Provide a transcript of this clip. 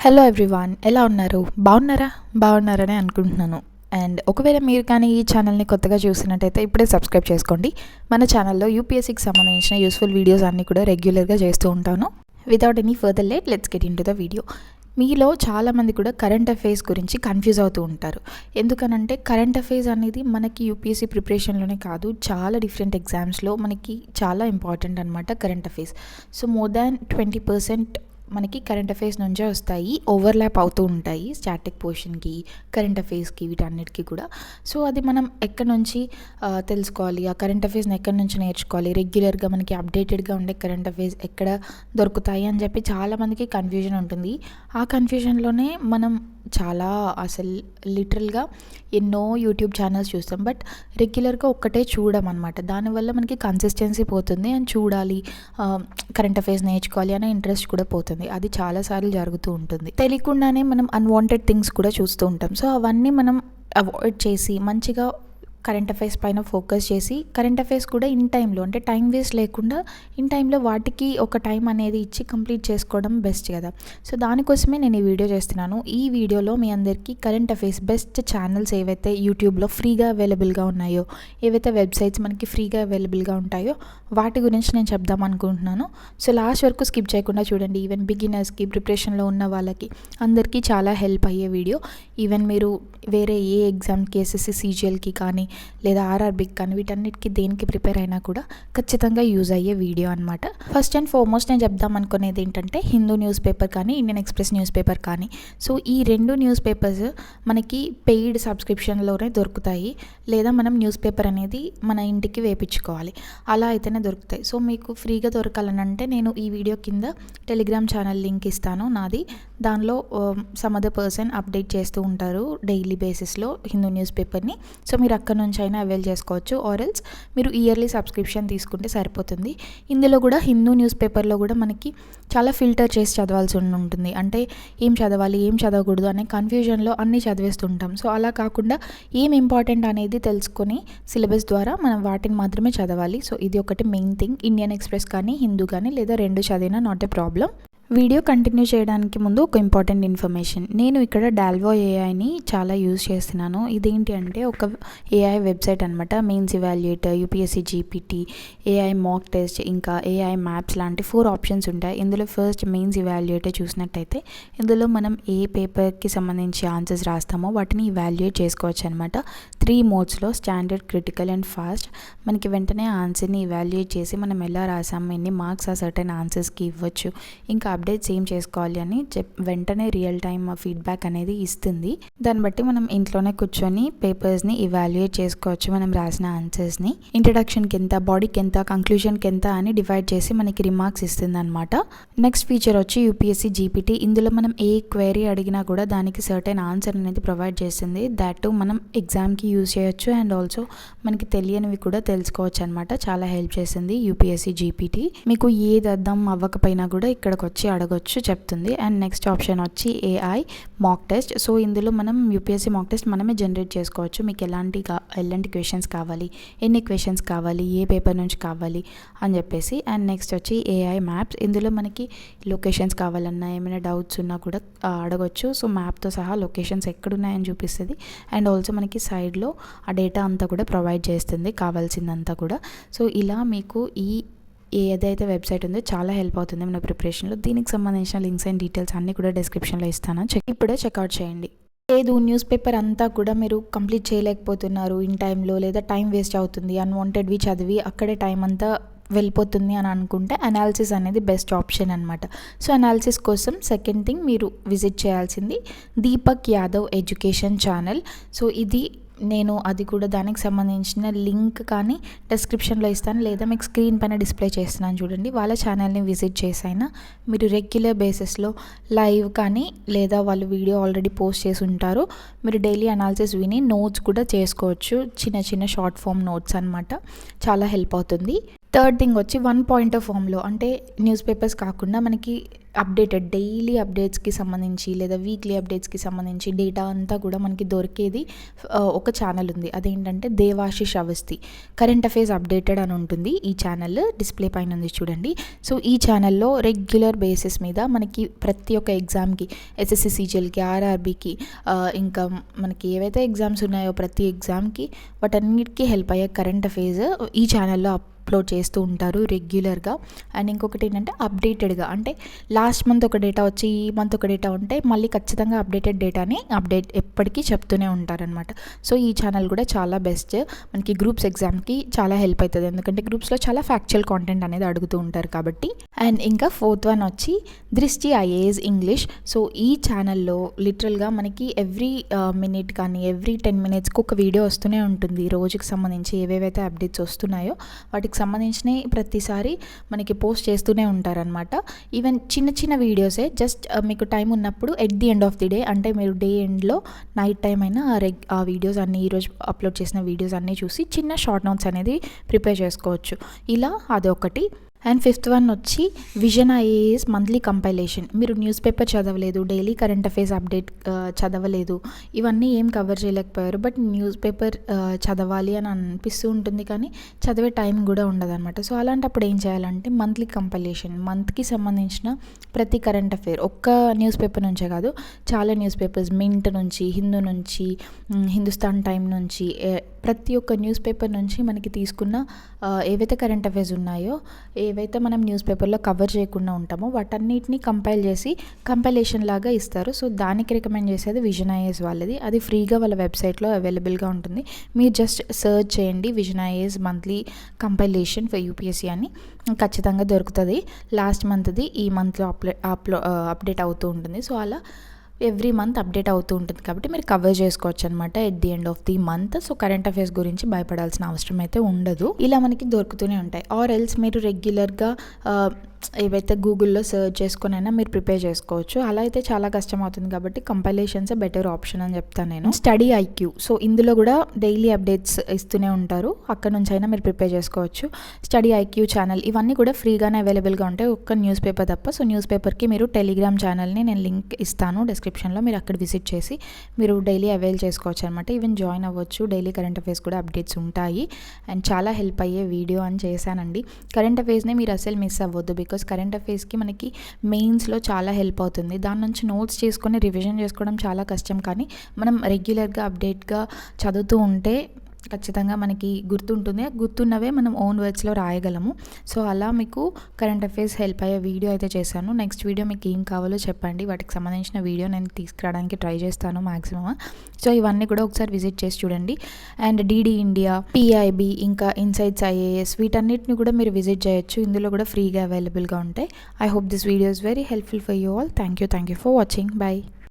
Hello everyone, ఎలా ఉన్నారు? బాగున్నారని అనుకుంటున్నాను. అండ్ ఒకవేళ మీరు కానీ ఈ ఛానల్ని కొత్తగా చూసినట్టయితే ఇప్పుడే సబ్స్క్రైబ్ చేసుకోండి. మన ఛానల్లో యూపీఎస్సీకి సంబంధించిన యూస్ఫుల్ వీడియోస్ అన్నీ కూడా రెగ్యులర్గా చేస్తూ ఉంటాను. Without any further late let's get in to the video. మీలో చాలామంది కూడా కరెంట్ అఫైర్స్ గురించి కన్ఫ్యూజ్ అవుతూ ఉంటారు. ఎందుకనంటే కరెంట్ అఫైర్స్ అనేది మనకి యూపీఎస్సీ ప్రిపరేషన్లోనే కాదు, చాలా డిఫరెంట్ ఎగ్జామ్స్లో మనకి చాలా ఇంపార్టెంట్ అనమాట current affairs. So more than 20% మనకి కరెంట్ అఫైర్స్ నుంచే వస్తాయి, ఓవర్లాప్ అవుతూ ఉంటాయి స్టాటిక్ పోర్షన్కి, కరెంట్ అఫైర్స్కి, వీటన్నిటికీ కూడా. సో అది మనం ఎక్కడి నుంచి తెలుసుకోవాలి, ఆ కరెంట్ అఫైర్స్ని ఎక్కడి నుంచి నేర్చుకోవాలి, రెగ్యులర్గా మనకి అప్డేటెడ్గా ఉండే కరెంట్ అఫైర్స్ ఎక్కడ దొరుకుతాయి అని చెప్పి చాలామందికి కన్ఫ్యూజన్ ఉంటుంది. ఆ కన్ఫ్యూజన్లోనే మనం చాలా అసలు లిటరల్గా ఎన్నో యూట్యూబ్ ఛానల్స్ చూస్తాం, బట్ రెగ్యులర్గా ఒక్కటే చూడమన్నమాట. దానివల్ల మనకి కన్సిస్టెన్సీ పోతుంది అండ్ చూడాలి, కరెంట్ అఫైర్స్ నేర్చుకోవాలి అనే ఇంట్రెస్ట్ కూడా పోతుంది. అది చాలాసార్లు జరుగుతూ ఉంటుంది. తెలియకుండానే మనం అన్వాంటెడ్ థింగ్స్ కూడా చూస్తూ ఉంటాం. సో అవన్నీ మనం అవాయిడ్ చేసి మంచిగా కరెంట్ అఫైర్స్ పైన ఫోకస్ చేసి, కరెంట్ అఫైర్స్ కూడా ఇన్ టైంలో, అంటే టైం వేస్ట్ లేకుండా ఇన్ టైంలో వాటికి ఒక టైం అనేది ఇచ్చి కంప్లీట్ చేసుకోవడం బెస్ట్ కదా. సో దానికోసమే నేను ఈ వీడియో చేస్తున్నాను. ఈ వీడియోలో మీ అందరికీ కరెంట్ అఫైర్స్ బెస్ట్ ఛానల్స్ ఏవైతే యూట్యూబ్లో ఫ్రీగా అవైలబుల్గా ఉన్నాయో, ఏవైతే వెబ్సైట్స్ మనకి ఫ్రీగా అవైలబుల్గా ఉంటాయో వాటి గురించి నేను చెప్దాం అనుకుంటున్నాను. సో లాస్ట్ వరకు స్కిప్ చేయకుండా చూడండి. ఈవెన్ బిగినర్స్కి, ప్రిపరేషన్లో ఉన్న వాళ్ళకి అందరికీ చాలా హెల్ప్ అయ్యే వీడియో. ఈవెన్ మీరు వేరే ఏ ఎగ్జామ్కి, ఎస్ఎస్సి సీజీఎల్కి కానీ లేదా ఆర్ఆర్బీకి కానీ, వీటన్నిటికీ దేనికి ప్రిపేర్ అయినా కూడా ఖచ్చితంగా యూజ్ అయ్యే వీడియో అనమాట. ఫస్ట్ అండ్ ఫార్మోస్ట్ నేను చెప్దాం అనుకునేది ఏంటంటే, హిందూ న్యూస్ పేపర్ కానీ, ఇండియన్ ఎక్స్ప్రెస్ న్యూస్ పేపర్ కానీ. సో ఈ రెండు న్యూస్ పేపర్స్ మనకి పెయిడ్ సబ్స్క్రిప్షన్లోనే దొరుకుతాయి, లేదా మనం న్యూస్ పేపర్ అనేది మన ఇంటికి వేయించుకోవాలి, అలా అయితేనే దొరుకుతాయి. సో మీకు ఫ్రీగా దొరకాలనంటే నేను ఈ వీడియో కింద టెలిగ్రామ్ ఛానల్ లింక్ ఇస్తాను నాది. దానిలో సమ్ అదర్ పర్సన్ అప్డేట్ చేస్తూ ఉంటారు డైలీ బేసిస్లో హిందూ న్యూస్ పేపర్ని. సో మీరు అక్కడ నుంచి అయినా అవైల్ చేసుకోవచ్చు, ఆర్ ఎల్స్ మీరు ఇయర్లీ సబ్స్క్రిప్షన్ తీసుకుంటే సరిపోతుంది. ఇందులో కూడా హిందూ న్యూస్ పేపర్లో కూడా మనకి చాలా ఫిల్టర్ చేసి చదవాల్సి ఉంటుంది. అంటే ఏం చదవాలి, ఏం చదవకూడదు అనే కన్ఫ్యూజన్లో అన్నీ చదివేస్తుంటాం. సో అలా కాకుండా ఏం ఇంపార్టెంట్ అనేది తెలుసుకొని సిలబస్ ద్వారా మనం వాటిని మాత్రమే చదవాలి. సో ఇది ఒకటి మెయిన్ థింగ్. ఇండియన్ ఎక్స్ప్రెస్ కానీ, హిందూ కానీ, లేదా రెండు చదివినా not a problem. Video continue చేయడానికి ముందు ఒక ఇంపార్టెంట్ ఇన్ఫర్మేషన్. నేను ఇక్కడ డాల్వో ఏఐని చాలా యూజ్ చేస్తున్నాను. ఇదేంటి అంటే ఒక ఏఐ వెబ్సైట్ అనమాట. Mains evaluator, UPSC GPT, AI mock test, ఇంకా ఏఐ మ్యాప్స్ లాంటి 4 ఆప్షన్స్ ఉంటాయి. ఇందులో ఫస్ట్ మెయిన్స్ ఇవాల్యుయేటర్ చూసినట్టయితే ఇందులో మనం ఏ పేపర్కి సంబంధించి ఆన్సర్స్ రాస్తామో వాటిని ఇవాల్యుయేట్ చేసుకోవచ్చు అనమాట. 3 మోడ్స్లో, స్టాండర్డ్, క్రిటికల్ అండ్ ఫాస్ట్. మనకి వెంటనే ఆన్సర్ని ఇవాల్యుయేట్ చేసి మనం ఎలా రాసాము, ఎన్ని మార్క్స్ ఆ సర్టెన్ ఆన్సర్స్కి ఇవ్వచ్చు, ఇంకా అప్డేట్స్ ఏం చేసుకోవాలి అని వెంటనే రియల్ టైమ్ ఫీడ్బ్యాక్ అనేది ఇస్తుంది. దాన్ని బట్టి మనం ఇంట్లోనే కూర్చొని పేపర్స్ని ఇవాల్యుయేట్ చేసుకోవచ్చు, మనం రాసిన ఆన్సర్స్ని. ఇంట్రడక్షన్కి ఎంత, బాడీకి ఎంత, కంక్లూజన్కి ఎంత అని డివైడ్ చేసి మనకి రిమార్క్స్ ఇస్తుంది అనమాట. నెక్స్ట్ ఫీచర్ వచ్చి యూపీఎస్సీ జీపీటీ. ఇందులో మనం ఏ క్వైరీ అడిగినా కూడా దానికి సర్టెన్ ఆన్సర్ అనేది ప్రొవైడ్ చేస్తుంది. దాట్ మనం ఎగ్జామ్కి యూజ్ చేయొచ్చు అండ్ ఆల్సో మనకి తెలియనివి కూడా తెలుసుకోవచ్చు అనమాట. చాలా హెల్ప్ చేస్తుంది యూపీఎస్సీ జీపీటీ. మీకు ఏది అర్థం అవ్వకపోయినా కూడా ఇక్కడికి వచ్చి అడగొచ్చు, చెప్తుంది. అండ్ నెక్స్ట్ ఆప్షన్ వచ్చి ఏఐ మాక్ టెస్ట్. సో ఇందులో మనం యూపీఎస్సీ మాక్ టెస్ట్ మనమే జనరేట్ చేసుకోవచ్చు. మీకు ఎలాంటి క్వశ్చన్స్ కావాలి, ఎన్ని క్వశ్చన్స్ కావాలి, ఏ పేపర్ నుంచి కావాలి అని చెప్పేసి. అండ్ నెక్స్ట్ వచ్చి ఏఐ మ్యాప్స్. ఇందులో మనకి లొకేషన్స్ కావాలన్నా, ఏమైనా డౌట్స్ ఉన్నా కూడా అడగొచ్చు. సో మ్యాప్తో సహా లొకేషన్స్ ఎక్కడున్నాయని చూపిస్తుంది. అండ్ ఆల్సో మనకి సైడ్లో ఆ డేటా అంతా కూడా ప్రొవైడ్ చేస్తుంది, కావాల్సిందంతా కూడా. సో ఇలా మీకు ఏదైతే వెబ్సైట్ ఉందో చాలా హెల్ప్ అవుతుంది మన ప్రిపరేషన్లో. దీనికి సంబంధించిన లింక్స్ అండ్ డీటెయిల్స్ అన్నీ కూడా డిస్క్రిప్షన్లో ఇస్తాను, ఇప్పుడే చెక్అవుట్ చేయండి. లేదు న్యూస్ పేపర్ అంతా కూడా మీరు కంప్లీట్ చేయలేకపోతున్నారు ఇన్ టైంలో, లేదా టైం వేస్ట్ అవుతుంది, అన్వాంటెడ్వి చదివి అక్కడే టైం అంతా వెళ్ళిపోతుంది అని అనుకుంటే అనాలిసిస్ అనేది బెస్ట్ ఆప్షన్ అనమాట. సో అనాలిసిస్ కోసం సెకండ్ థింగ్ మీరు విజిట్ చేయాల్సింది Deepak Yadav education channel. So ఇది నేను అది కూడా దానికి సంబంధించిన లింక్ కానీ డిస్క్రిప్షన్లో ఇస్తాను, లేదా మీకు స్క్రీన్ పైన డిస్ప్లే చేస్తున్నాను చూడండి. వాళ్ళ ఛానల్ని విజిట్ చేసైనా మీరు రెగ్యులర్ బేసిస్లో లైవ్ కానీ, లేదా వాళ్ళు వీడియో ఆల్రెడీ పోస్ట్ చేసి ఉంటారు, మీరు డైలీ అనాలిసిస్ విని నోట్స్ కూడా చేసుకోవచ్చు. చిన్న చిన్న షార్ట్ ఫామ్ నోట్స్ అనమాట. చాలా హెల్ప్ అవుతుంది. థర్డ్ థింగ్ వచ్చి 1 పాయింటర్ ఫామ్లో, అంటే న్యూస్ పేపర్స్ కాకుండా మనకి అప్డేటెడ్ డైలీ అప్డేట్స్కి సంబంధించి లేదా వీక్లీ అప్డేట్స్కి సంబంధించి డేటా అంతా కూడా మనకి దొరికేది ఒక ఛానల్ ఉంది. అదేంటంటే Debasish Awasthi current affairs updated అని ఉంటుంది. ఈ ఛానల్ డిస్ప్లే పైన ఉంది చూడండి. సో ఈ ఛానల్లో రెగ్యులర్ బేసిస్ మీద మనకి ప్రతి ఒక్క ఎగ్జామ్కి ఎస్ఎస్సి సీజీఎల్కి ఆర్ఆర్బీకి ఇంకా మనకి ఏవైతే ఎగ్జామ్స్ ఉన్నాయో ప్రతి ఎగ్జామ్కి వాటన్నిటికీ హెల్ప్ అయ్యే కరెంట్ అఫైర్స్ ఈ ఛానల్లో అప్లోడ్ చేస్తూ ఉంటారు రెగ్యులర్గా. అండ్ ఇంకొకటి ఏంటంటే అప్డేటెడ్గా, అంటే లాస్ట్ మంత్ ఒక డేటా వచ్చి ఈ మంత్ ఒక డేటా ఉంటే మళ్ళీ ఖచ్చితంగా అప్డేటెడ్ డేటాని ఎప్పటికీ చెప్తూనే ఉంటారనమాట. సో ఈ ఛానల్ కూడా చాలా బెస్ట్, మనకి గ్రూప్స్ ఎగ్జామ్కి చాలా హెల్ప్ అవుతుంది. ఎందుకంటే గ్రూప్స్లో చాలా ఫ్యాక్చువల్ కాంటెంట్ అనేది అడుగుతూ ఉంటారు కాబట్టి. అండ్ ఇంకా 4th వన్ వచ్చి దృష్టి ఐఏఎస్ ఇంగ్లీష్. సో ఈ ఛానల్లో లిటరల్గా మనకి ఎవ్రీ మినిట్ కానీ ఎవ్రీ 10 minutesకి ఒక వీడియో వస్తూనే ఉంటుంది. రోజుకి సంబంధించి ఏవేవైతే అప్డేట్స్ వస్తున్నాయో వాటికి సంబంధించినవి ప్రతిసారి మనకి పోస్ట్ చేస్తూనే ఉంటారనమాట. ఈవెన్ చిన్న చిన్న వీడియోసే, జస్ట్ మీకు టైం ఉన్నప్పుడు at the end of the day, అంటే మీరు డే ఎండ్లో నైట్ టైం అయినా ఆ వీడియోస్ అన్నీ ఈరోజు అప్లోడ్ చేసిన వీడియోస్ అన్నీ చూసి చిన్న షార్ట్ నోట్స్ అనేది ప్రిపేర్ చేసుకోవచ్చు. ఇలా అదొకటి. అండ్ 5th వన్ వచ్చి విజన్ ఐఏఎస్ మంత్లీ కంపైలేషన్. మీరు న్యూస్ పేపర్ చదవలేదు, డైలీ కరెంట్ అఫైర్స్ అప్డేట్ చదవలేదు, ఇవన్నీ ఏం కవర్ చేయలేకపోయారు, బట్ న్యూస్ పేపర్ చదవాలి అని అనిపిస్తూ ఉంటుంది కానీ చదివే టైం కూడా ఉండదన్నమాట. సో అలాంటప్పుడు ఏం చేయాలంటే మంత్లీ కంపైలేషన్, మంత్కి సంబంధించిన ప్రతి కరెంట్ అఫైర్ ఒక్క న్యూస్ పేపర్ నుంచే కాదు, చాలా న్యూస్ పేపర్స్, మింట్ నుంచి, హిందూ నుంచి, హిందుస్థాన్ టైం నుంచి, ప్రతి ఒక్క న్యూస్ పేపర్ నుంచి మనకి తీసుకున్న ఏవైతే కరెంట్ అఫైర్స్ ఉన్నాయో, ఏవైతే మనం న్యూస్ పేపర్లో కవర్ చేయకుండా ఉంటామో వాటన్నిటిని కంపైల్ చేసి కంపైలేషన్ లాగా ఇస్తారు. సో దానికి రికమెండ్ చేసేది విజన్ ఐఏఎస్ వాళ్ళది. అది ఫ్రీగా వాళ్ళ వెబ్సైట్లో అవైలబుల్గా ఉంటుంది. మీరు జస్ట్ సర్చ్ చేయండి vision IAS monthly compilation for UPSC అని, ఖచ్చితంగా దొరుకుతుంది. లాస్ట్ మంత్ది ఈ మంత్లో అప్డేట్ అవుతూ ఉంటుంది. సో అలా ఎవ్రీ మంత్ అప్డేట్ అవుతూ ఉంటుంది కాబట్టి మీరు కవర్ చేసుకోవచ్చు అనమాట at the end of the month. So current affairs గురించి భయపడాల్సిన అవసరం అయితే ఉండదు. ఇలా మనకి దొరుకుతూనే ఉంటాయి. ఆర్ ఎల్స్ మీరు రెగ్యులర్గా ఏవైతే గూగుల్లో సర్చ్ చేసుకుని అయినా మీరు ప్రిపేర్ చేసుకోవచ్చు. అలా అయితే చాలా కష్టం అవుతుంది కాబట్టి కంపైలేషన్స్ బెటర్ ఆప్షన్ అని చెప్తాను నేను. స్టడీ ఐక్యూ, సో ఇందులో కూడా డైలీ అప్డేట్స్ ఇస్తూనే ఉంటారు, అక్కడ నుంచి అయినా మీరు ప్రిపేర్ చేసుకోవచ్చు. స్టడీ ఐక్యూ ఛానల్ ఇవన్నీ కూడా ఫ్రీగానే అవైలబుల్గా ఉంటాయి, ఒక్క న్యూస్ పేపర్ తప్ప. సో న్యూస్ పేపర్కి మీరు టెలిగ్రామ్ ఛానల్ని నేను లింక్ ఇస్తాను డిస్క్రిప్షన్లో, మీరు అక్కడ విజిట్ చేసి మీరు డైలీ అవైల్ చేసుకోవచ్చు అనమాట. ఈవెన్ జాయిన్ అవ్వచ్చు, డైలీ కరెంట్ అఫైర్స్ కూడా అప్డేట్స్ ఉంటాయి. అండ్ చాలా హెల్ప్ అయ్యే వీడియో అని చేశానండి. కరెంట్ అఫైర్స్ని మీరు అసలు మిస్ అవ్వద్దు, బికాస్ కరెంట్ అఫైర్స్కి మనకి మెయిన్స్లో చాలా హెల్ప్ అవుతుంది. దాని నుంచి నోట్స్ చేసుకొని రివిజన్ చేసుకోవడం చాలా కష్టం, కానీ మనం రెగ్యులర్గా అప్డేట్గా చదువుతూ ఉంటే ఖచ్చితంగా మనకి గుర్తున్నవే మనం ఓన్ వర్డ్స్లో రాయగలము. సో అలా మీకు కరెంట్ అఫైర్స్ హెల్ప్ అయ్యే వీడియో అయితే చేశాను. నెక్స్ట్ వీడియో మీకు ఏం కావాలో చెప్పండి, వాటికి సంబంధించిన వీడియో నేను తీసుకురావడానికి ట్రై చేస్తాను మ్యాక్సిమం. సో ఇవన్నీ కూడా ఒకసారి విజిట్ చేసి చూడండి. అండ్ డీడీ ఇండియా, పిఐబి, ఇంకా ఇన్సైట్స్ ఐఏఎస్, వీటన్నిటిని కూడా మీరు విజిట్ చేయొచ్చు. ఇందులో కూడా ఫ్రీగా అవైలబుల్గా ఉంటాయి. I hope this video is very helpful for you all. Thank you for watching. By.